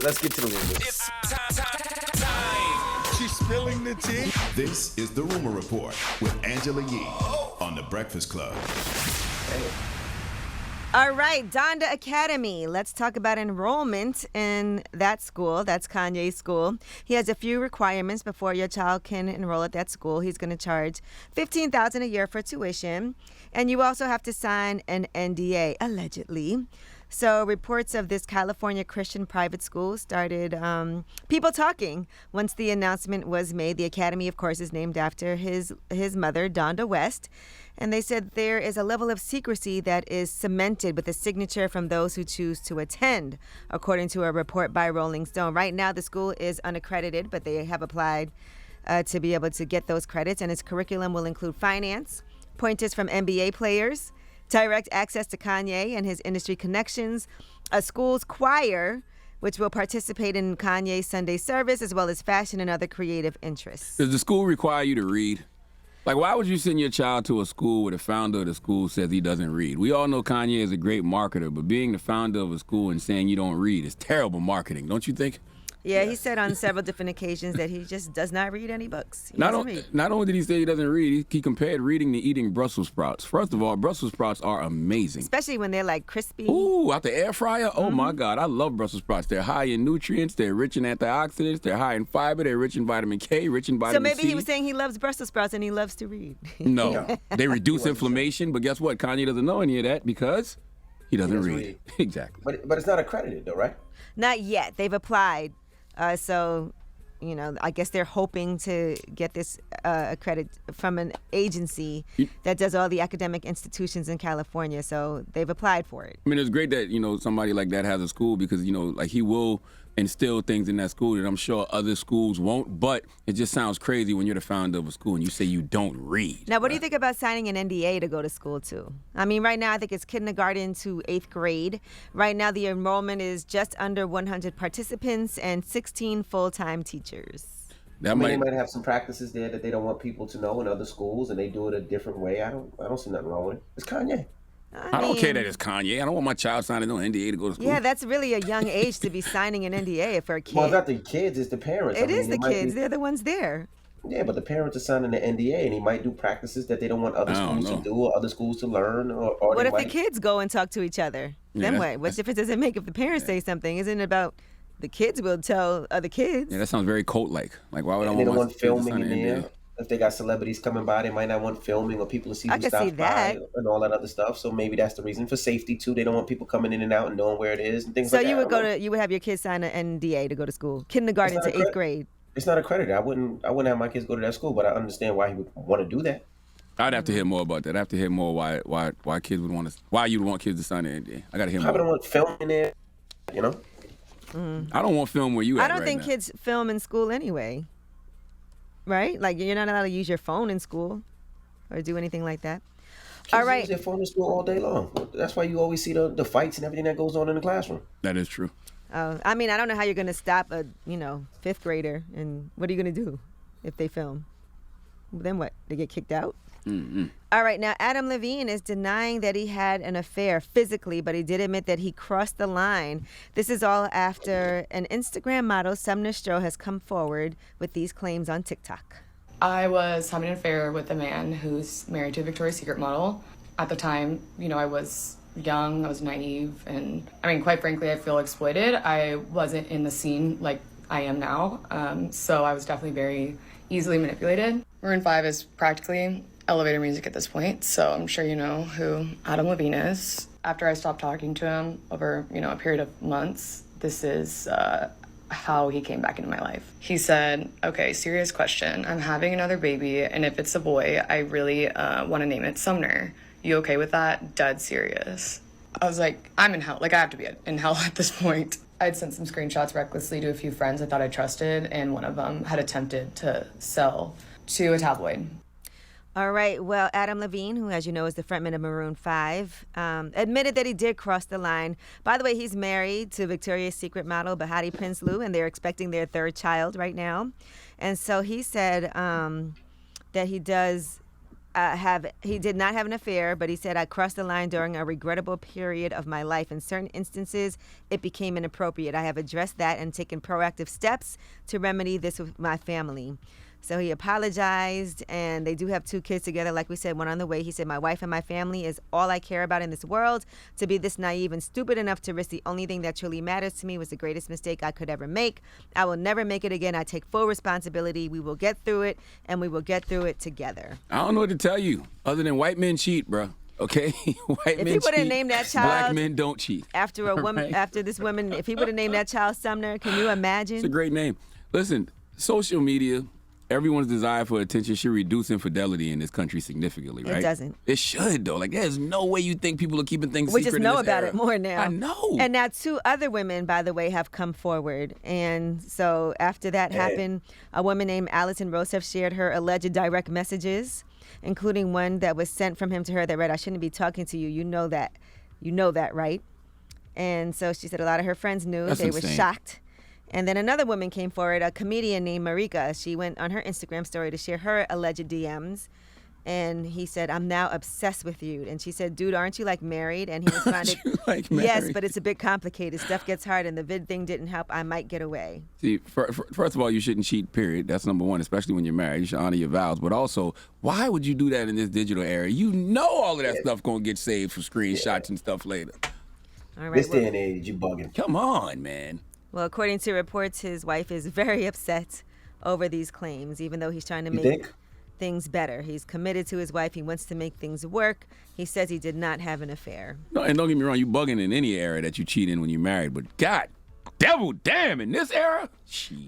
let's get to the rumors. It's time. She's spilling the tea. This is the Rumor Report with Angela Yee on The Breakfast Club. All right, Donda Academy. Let's talk about enrollment in that school. That's Kanye's school. He has a few requirements before your child can enroll at that school. He's going to charge $15,000 a year for tuition, and you also have to sign an NDA, allegedly. So reports of this California Christian private school started people talking once the announcement was made. The academy, of course, is named after his mother, Donda West. And they said there is a level of secrecy that is cemented with a signature from those who choose to attend, according to a report by Rolling Stone. Right now, the school is unaccredited, but they have applied to be able to get those credits. And its curriculum will include finance, pointers from NBA players, direct access to Kanye and his industry connections, a school's choir, which will participate in Kanye's Sunday service, as well as fashion and other creative interests. Does the school require you to read? Like, why would you send your child to a school where the founder of the school says he doesn't read? We all know Kanye is a great marketer, but being the founder of a school and saying you don't read is terrible marketing, don't you think? Yeah, he said on several different occasions that he just does not read any books. Not only did he say he doesn't read, he compared reading to eating Brussels sprouts. First of all, Brussels sprouts are amazing. Especially when they're like crispy. Ooh, out the air fryer? Oh my God, I love Brussels sprouts. They're high in nutrients, they're rich in antioxidants, they're high in fiber, they're rich in vitamin K, rich in vitamin C. So maybe he was saying he loves Brussels sprouts and he loves to read. No, they reduce inflammation, but guess what? Kanye doesn't know any of that because he doesn't read. Exactly. But it's not accredited, though, right? Not yet. They've applied. So, you know, I guess they're hoping to get this credit from an agency that does all the academic institutions in California. So they've applied for it. I mean, it's great that, you know, somebody like that has a school because, you know, like he will instill things in that school that I'm sure other schools won't. But it just sounds crazy when you're the founder of a school and you say you don't read. Now, what do you think about signing an NDA to go to school, too? I mean, right now, I think it's kindergarten to 8th grade. Right now, the enrollment is just under 100 participants and 16 full-time teachers. They might have some practices there that they don't want people to know in other schools, and they do it a different way. I don't see nothing wrong with it. It's Kanye. I don't care that it's Kanye. I don't want my child signing no NDA to go to school. Yeah, that's really a young age to be signing an NDA for a kid. Well, it's not the kids, it's the parents. It is the kids. They're the ones there. Yeah, but the parents are signing the NDA, and he might do practices that they don't want other schools to do or other schools to learn. Or what if the kids go and talk to each other? Then what? What difference does it make if the parents say something? Isn't it about the kids will tell other kids? Yeah, that sounds very cult-like. Like, why would I want they don't my want filming kids to sign in an there? NDA? If they got celebrities coming by, they might not want filming or people to see who stops by and all that other stuff. So maybe that's the reason for safety too. They don't want people coming in and out and knowing where it is and things like that. So you would have your kids sign an NDA to go to school, kindergarten to 8th grade. It's not accredited. I wouldn't have my kids go to that school, but I understand why he would want to do that. I'd have to hear more about that. I'd have to hear more why kids would want to, why you'd want kids to sign an NDA. I got to hear more. I don't want film in there, you know? I don't want film where you at. I don't think kids film in school anyway. Right? Like, you're not allowed to use your phone in school or do anything like that. Kids all right. Use their phone in school all day long. That's why you always see the fights and everything that goes on in the classroom. That is true. I mean, I don't know how you're going to stop a, 5th grader. And what are you going to do if they film? Then what? They get kicked out? Mm-hmm. All right. Now, Adam Levine is denying that he had an affair physically, but he did admit that he crossed the line. This is all after an Instagram model, Sumner Stroh, has come forward with these claims on TikTok. I was having an affair with a man who's married to a Victoria's Secret model. At the time, I was young, I was naive, and quite frankly, I feel exploited. I wasn't in the scene like I am now, so I was definitely very easily manipulated. Maroon 5 is practically elevator music at this point, so I'm sure you know who Adam Levine is. After I stopped talking to him over, a period of months, this is how he came back into my life. He said, okay, serious question. I'm having another baby, and if it's a boy, I really want to name it Sumner. You okay with that? Dead serious. I was like, I'm in hell. Like, I have to be in hell at this point. I'd sent some screenshots recklessly to a few friends I thought I trusted, and one of them had attempted to sell to a tabloid. All right. Well, Adam Levine, who, as you know, is the frontman of Maroon 5, admitted that he did cross the line. By the way, he's married to Victoria's Secret model Behati Prinsloo, and they're expecting their 3rd child right now. And so he said that he does he did not have an affair, but he said, I crossed the line during a regrettable period of my life. In certain instances, it became inappropriate. I have addressed that and taken proactive steps to remedy this with my family. So he apologized, and they do have 2 kids together. Like we said, one on the way. He said, my wife and my family is all I care about in this world. To be this naive and stupid enough to risk the only thing that truly matters to me was the greatest mistake I could ever make. I will never make it again. I take full responsibility. We will get through it, and we will get through it together. I don't know what to tell you other than white men cheat, bro. Okay? White men cheat. If he would have named that child... Black men don't cheat. After a woman, right? After this woman, if he would have named that child Sumner, can you imagine? It's a great name. Listen, social media... Everyone's desire for attention should reduce infidelity in this country significantly, right? It doesn't. It should, though. Like, there's no way you think people are keeping things we secret. We just know about it more now. I know. And now 2 other women, by the way, have come forward. And so after that happened, a woman named Allison Rosef shared her alleged direct messages, including one that was sent from him to her that read, I shouldn't be talking to you. You know that. You know that, right? And so she said a lot of her friends knew. That's insane. Were shocked. And then another woman came forward, a comedian named Marika. She went on her Instagram story to share her alleged DMs. And he said, I'm now obsessed with you. And she said, dude, aren't you like married? And he responded, like married? Yes, but it's a bit complicated. Stuff gets hard and the vid thing didn't help. I might get away. See, first of all, you shouldn't cheat, period. That's number one, especially when you're married. You should honor your vows. But also, why would you do that in this digital era? You know all of that stuff going to get saved for screenshots and stuff later. All right, this day and age, you bugging. Come on, man. Well, according to reports, his wife is very upset over these claims, even though he's trying to make things better. He's committed to his wife. He wants to make things work. He says he did not have an affair. No, and don't get me wrong, you bugging in any era that you cheat in when you're married, but God, devil damn, in this era?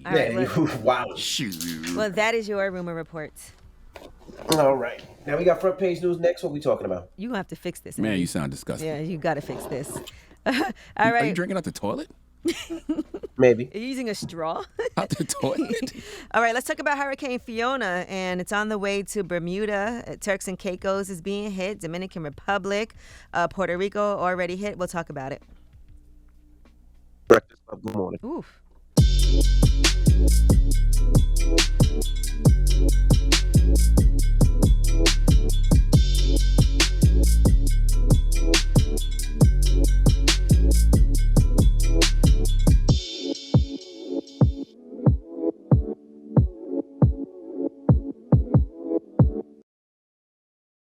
All right, wow. Well, that is your rumor report. All right. Now we got front page news next. What we talking about? You gonna have to fix this. Man, you sound disgusting. Yeah, you got to fix this. All right. Are you drinking out the toilet? Maybe. Are you using a straw? Out the toilet? All right, let's talk about Hurricane Fiona, and it's on the way to Bermuda. Turks and Caicos is being hit. Dominican Republic, Puerto Rico already hit. We'll talk about it. Breakfast Club, good morning. Oof.